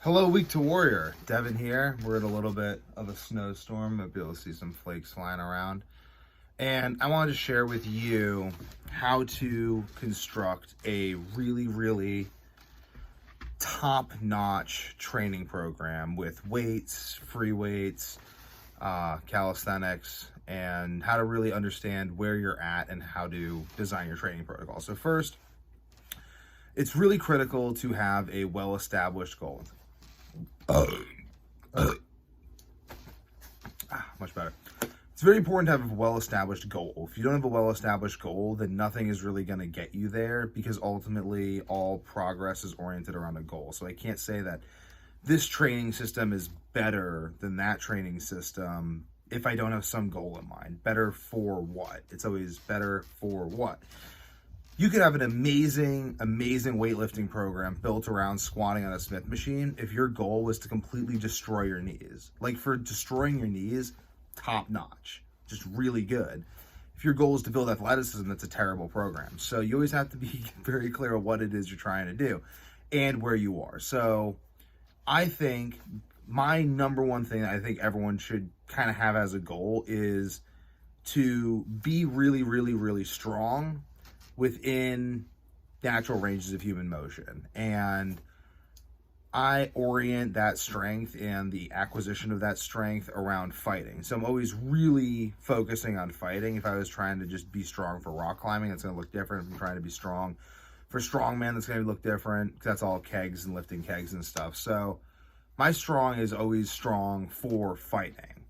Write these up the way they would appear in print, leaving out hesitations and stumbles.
Hello, Week to Warrior. Devin here. We're in a little bit of a snowstorm. I'll be able to see some flakes flying around. And I wanted to share with you how to construct a really top-notch training program with weights, free weights, calisthenics, and how to really understand where you're at and how to design your training protocol. So first, it's really critical to have a well-established goal. Much better. It's very important to have a well-established goal. If you don't have a well-established goal, then nothing is really going to get you there, because ultimately all progress is oriented around a goal. So I can't say that this training system is better than that training system if I don't have some goal in mind. Better for what? It's always better for what? You could have an amazing weightlifting program built around squatting on a Smith machine if your goal was to completely destroy your knees. Like, for destroying your knees, top notch, just really good. If your goal is to build athleticism, that's a terrible program. So you always have to be very clear on what it is you're trying to do and where you are. So I think my number one thing that I think everyone should kind of have as a goal is to be really strong within natural ranges of human motion. And I orient that strength and the acquisition of that strength around fighting. So I'm always really focusing on fighting. If I was trying to just be strong for rock climbing, it's going to look different. If I'm trying to be strong for strongman, that's going to look different, because that's all kegs and lifting kegs and stuff. So my strong is always strong for fighting.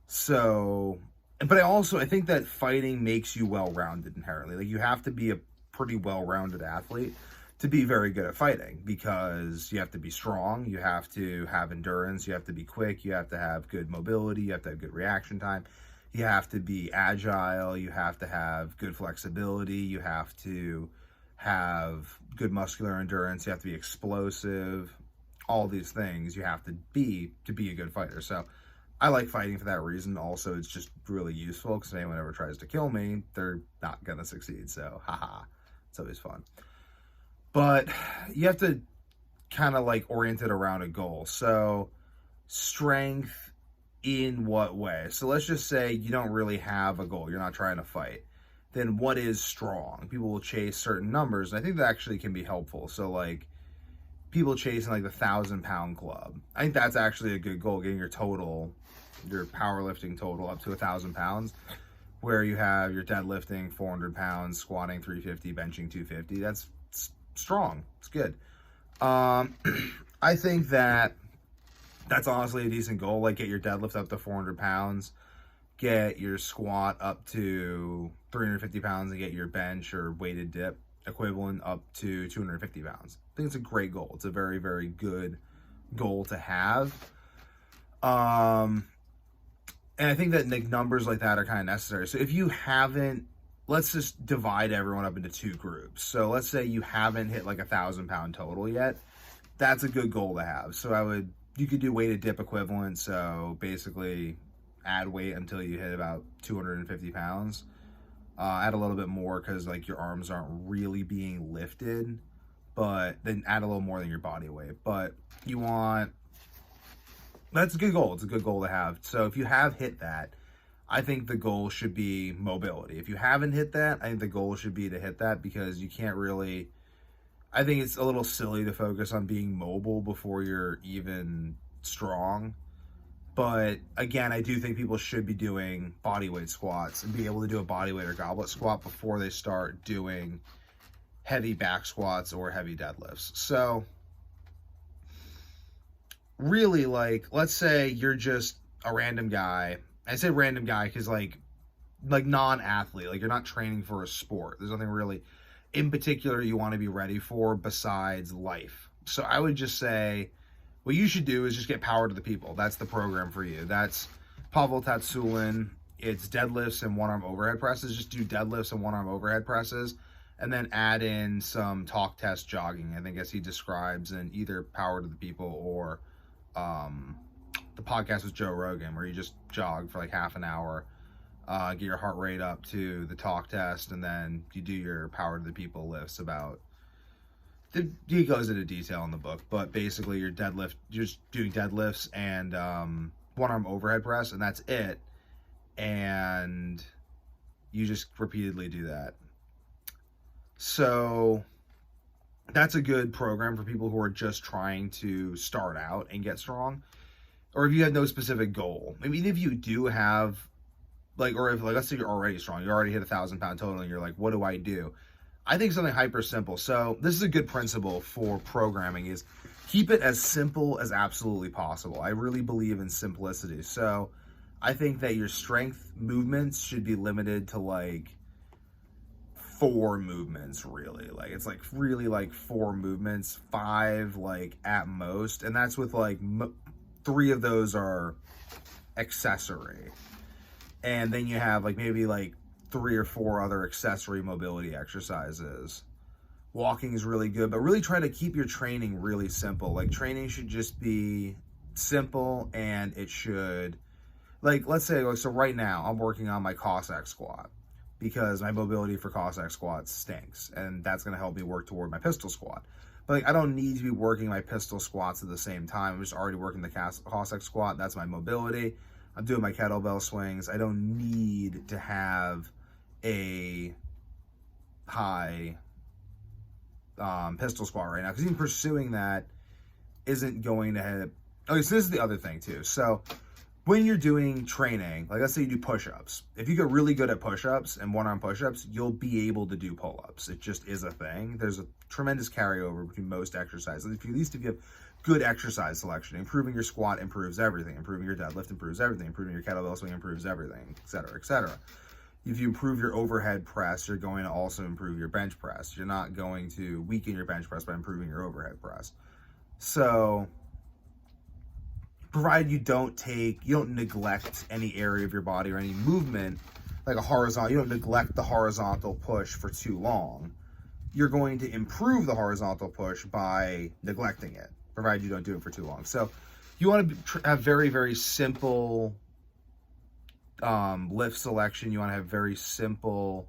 So, but I think that fighting makes you well-rounded inherently. Like, you have to be a pretty well-rounded athlete to be very good at fighting, because you have to be strong, you have to have endurance, you have to be quick, you have to have good mobility, you have to have good reaction time, you have to be agile, you have to have good flexibility, you have to have good muscular endurance, you have to be explosive. All these things you have to be a good fighter. So I like fighting for that reason. Also, it's just really useful, because if anyone ever tries to kill me, they're not gonna succeed. So haha, it's always fun. But you have to kind of like orient it around a goal. So strength in what way? So let's just say you don't really have a goal, you're not trying to fight. Then what is strong? People will chase certain numbers, and I think that actually can be helpful. So like, people chasing like the 1,000-pound club, I think that's actually a good goal, getting your powerlifting total up to 1,000 pounds, where you have your deadlifting 400 pounds, squatting 350, benching 250. That's strong. It's good. I think that's honestly a decent goal. Like, get your deadlift up to 400 pounds, get your squat up to 350 pounds, and get your bench or weighted dip equivalent up to 250 pounds. I think it's a great goal. It's a very good goal to have. And I think that like numbers like that are kind of necessary. So if you haven't, let's just divide everyone up into two groups. So let's say you haven't hit like 1,000-pound total yet. That's a good goal to have. So you could do weighted dip equivalent. So basically add weight until you hit about 250 pounds. Add a little bit more, because like your arms aren't really being lifted, but then add a little more than your body weight. But that's a good goal. It's a good goal to have. So if you have hit that, I think the goal should be mobility. If you haven't hit that, I think the goal should be to hit that, because you can't really, I think it's a little silly to focus on being mobile before you're even strong. But again, I do think people should be doing bodyweight squats and be able to do a bodyweight or goblet squat before they start doing heavy back squats or heavy deadlifts. So really, like, let's say you're just a random guy. I say random guy because like non-athlete, like you're not training for a sport. There's nothing really in particular you want to be ready for besides life. So I would just say, what you should do is just get Power to the People. That's the program for you. That's Pavel Tatsulin. It's deadlifts and one-arm overhead presses. Just do deadlifts and one-arm overhead presses, and then add in some talk test jogging, I think, as he describes in either Power to the People or the podcast with Joe Rogan, where you just jog for like half an hour, get your heart rate up to the talk test, and then you do your Power to the People lifts about He goes into detail in the book, but basically you're just doing deadlifts and one arm overhead press, and that's it. And you just repeatedly do that. So that's a good program for people who are just trying to start out and get strong. Or if you have no specific goal. I mean, if you do have, like, or if, like, let's say you're already strong, you already hit 1,000-pound total, and you're like, what do I do? I think something hyper simple. So this is a good principle for programming, is keep it as simple as absolutely possible. I really believe in simplicity. So I think that your strength movements should be limited to like 4 movements, really. Like, it's like really like 4 movements, 5 like at most. And that's with like 3 of those are accessory. And then you have like maybe like 3 or 4 other accessory mobility exercises. Walking is really good, but really try to keep your training really simple. Like, training should just be simple, and it should, like, let's say, like, so right now I'm working on my Cossack squat because my mobility for Cossack squats stinks, and that's going to help me work toward my pistol squat. But like, I don't need to be working my pistol squats at the same time. I'm just already working the Cossack squat. That's my mobility. I'm doing my kettlebell swings. I don't need to have a high pistol squat right now, because even pursuing that isn't going to have. Okay, so this is the other thing too. So when you're doing training, like let's say you do push-ups, if you get really good at push-ups and one-arm push-ups, you'll be able to do pull-ups. It just is a thing. There's a tremendous carryover between most exercises. At least if you have good exercise selection, improving your squat improves everything, improving your deadlift improves everything, improving your kettlebell swing improves everything, etc., etc. If you improve your overhead press, you're going to also improve your bench press. You're not going to weaken your bench press by improving your overhead press. So, provided you don't neglect any area of your body or any movement, like a horizontal, you don't neglect the horizontal push for too long, you're going to improve the horizontal push by neglecting it, provided you don't do it for too long. So you want to have very, very simple lift selection. You want to have very simple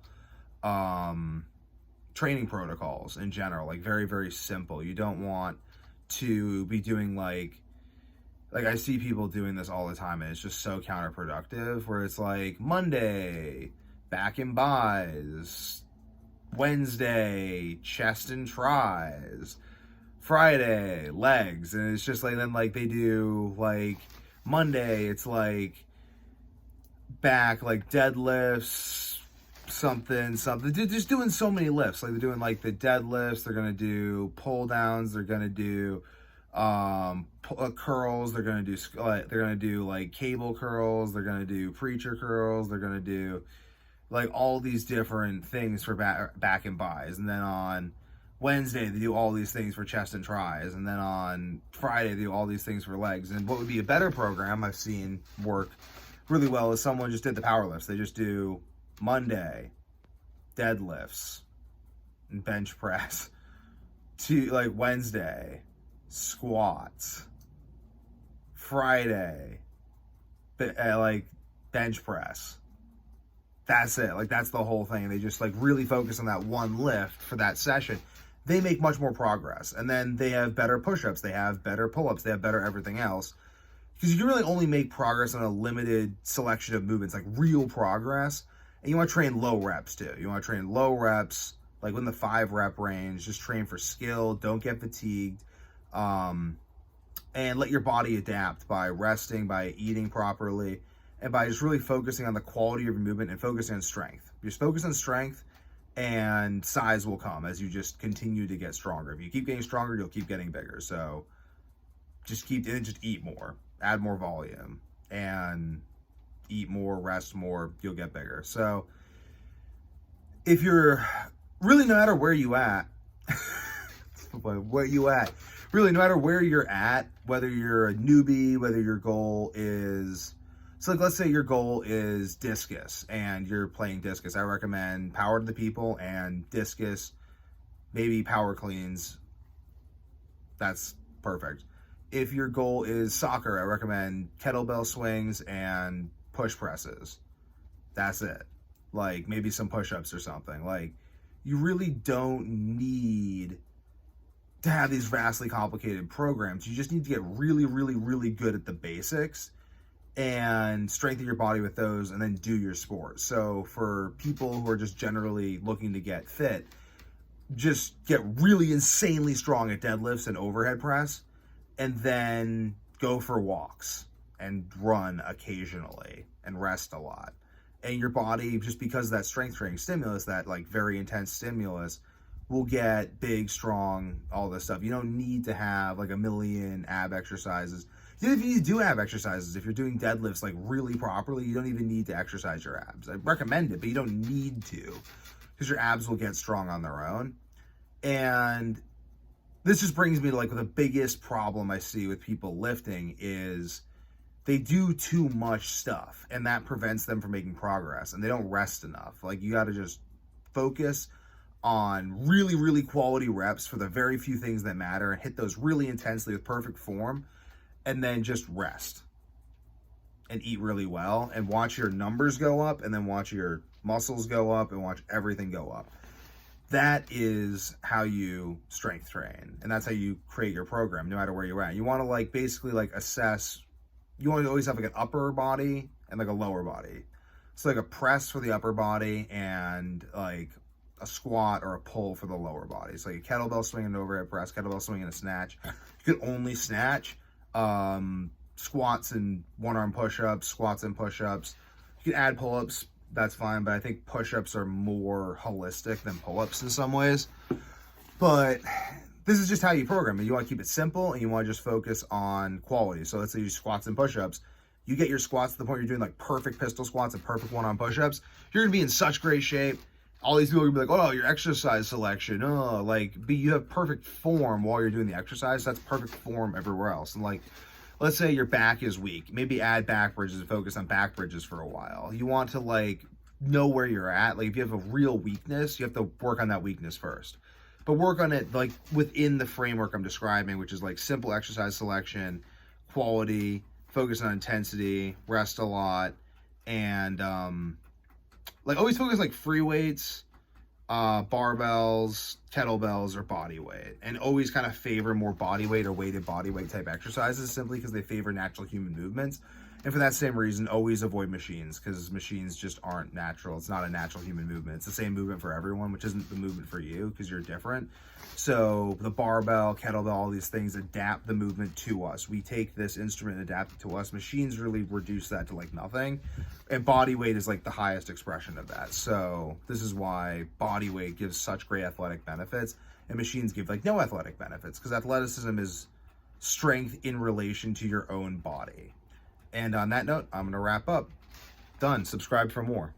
training protocols in general, like very, very simple. You don't want to be doing like I see people doing this all the time, and it's just so counterproductive, where it's like Monday, back and buys, Wednesday, chest and tries, Friday, legs. And it's just like, then like they do like Monday, it's like back, like deadlifts, something. They're just doing so many lifts. Like they're doing like the deadlifts, they're going to do pull downs, they're going to do curls, they're going to do like cable curls, they're going to do preacher curls, they're going to do like all these different things for back and buys. And then on Wednesday they do all these things for chest and tries, and then on Friday they do all these things for legs. And what would be a better program I've seen work really well is someone just did the power lifts. They just do Monday deadlifts and bench press, to like Wednesday squats, Friday like bench press. That's it. Like, that's the whole thing. They just like really focus on that one lift for that session. They make much more progress, and then they have better push-ups, they have better pull-ups, they have better everything else, because you can really only make progress on a limited selection of movements, like real progress. And you want to train low reps too. You want to train low reps, like in the 5 rep range. Just train for skill. Don't get fatigued. And let your body adapt by resting, by eating properly, and by just really focusing on the quality of your movement and focusing on strength. Just focus on strength, and size will come as you just continue to get stronger. If you keep getting stronger, you'll keep getting bigger. So just eat more, add more volume, and eat more, rest more, you'll get bigger. So if you're really, no matter where you at, really, no matter where you're at, whether you're a newbie, whether your goal is, so like let's say your goal is discus and you're playing discus, I recommend power to the people and discus, maybe power cleans. That's perfect. If your goal is soccer, I recommend kettlebell swings and push presses. That's it. Like maybe some push-ups or something. Like, you really don't need to have these vastly complicated programs. You just need to get really, really, really good at the basics and strengthen your body with those, and then do your sport. So for people who are just generally looking to get fit, just get really insanely strong at deadlifts and overhead press, and then go for walks and run occasionally and rest a lot. And your body, just because of that strength training stimulus, that like very intense stimulus, will get big, strong, all this stuff. You don't need to have like a million ab exercises. Even if you do ab exercises, if you're doing deadlifts like really properly, you don't even need to exercise your abs. I recommend it, but you don't need to, because your abs will get strong on their own. And this just brings me to like the biggest problem I see with people lifting is they do too much stuff, and that prevents them from making progress, and they don't rest enough. Like, you got to just focus on really, really quality reps for the very few things that matter, and hit those really intensely with perfect form, and then just rest and eat really well, and watch your numbers go up, and then watch your muscles go up, and watch everything go up. That is how you strength train, and that's how you create your program, no matter where you're at. You want to like basically like assess. You want to always have like an upper body and like a lower body. So like a press for the upper body and like a squat or a pull for the lower body. So like a kettlebell swing and an overhead press, kettlebell swing and a snatch. You could only snatch, squats and one-arm push-ups, squats and push-ups. You can add pull-ups, that's fine, but I think push-ups are more holistic than pull-ups in some ways. But this is just how you program it. You want to keep it simple, and you want to just focus on quality. So let's say you squats and push-ups. You get your squats to the point where you're doing like perfect pistol squats and perfect one-arm push-ups. You're going to be in such great shape. All these people are going to be like, oh, your exercise selection. Oh, like, but you have perfect form while you're doing the exercise. That's perfect form everywhere else. And like, let's say your back is weak. Maybe add back bridges and focus on back bridges for a while. You want to like know where you're at. Like if you have a real weakness, you have to work on that weakness first. But work on it like within the framework I'm describing, which is like simple exercise selection, quality, focus on intensity, rest a lot, and like always focus like free weights, barbells, kettlebells, or body weight, and always kind of favor more body weight or weighted body weight type exercises, simply because they favor natural human movements. And for that same reason, always avoid machines, because machines just aren't natural. It's not a natural human movement. It's the same movement for everyone, which isn't the movement for you because you're different. So the barbell, kettlebell, all these things adapt the movement to us. We take this instrument and adapt it to us. Machines really reduce that to like nothing. And body weight is like the highest expression of that. So this is why body weight gives such great athletic benefits, and machines give like no athletic benefits, because athleticism is strength in relation to your own body. And on that note, I'm going to wrap up. Done. Subscribe for more.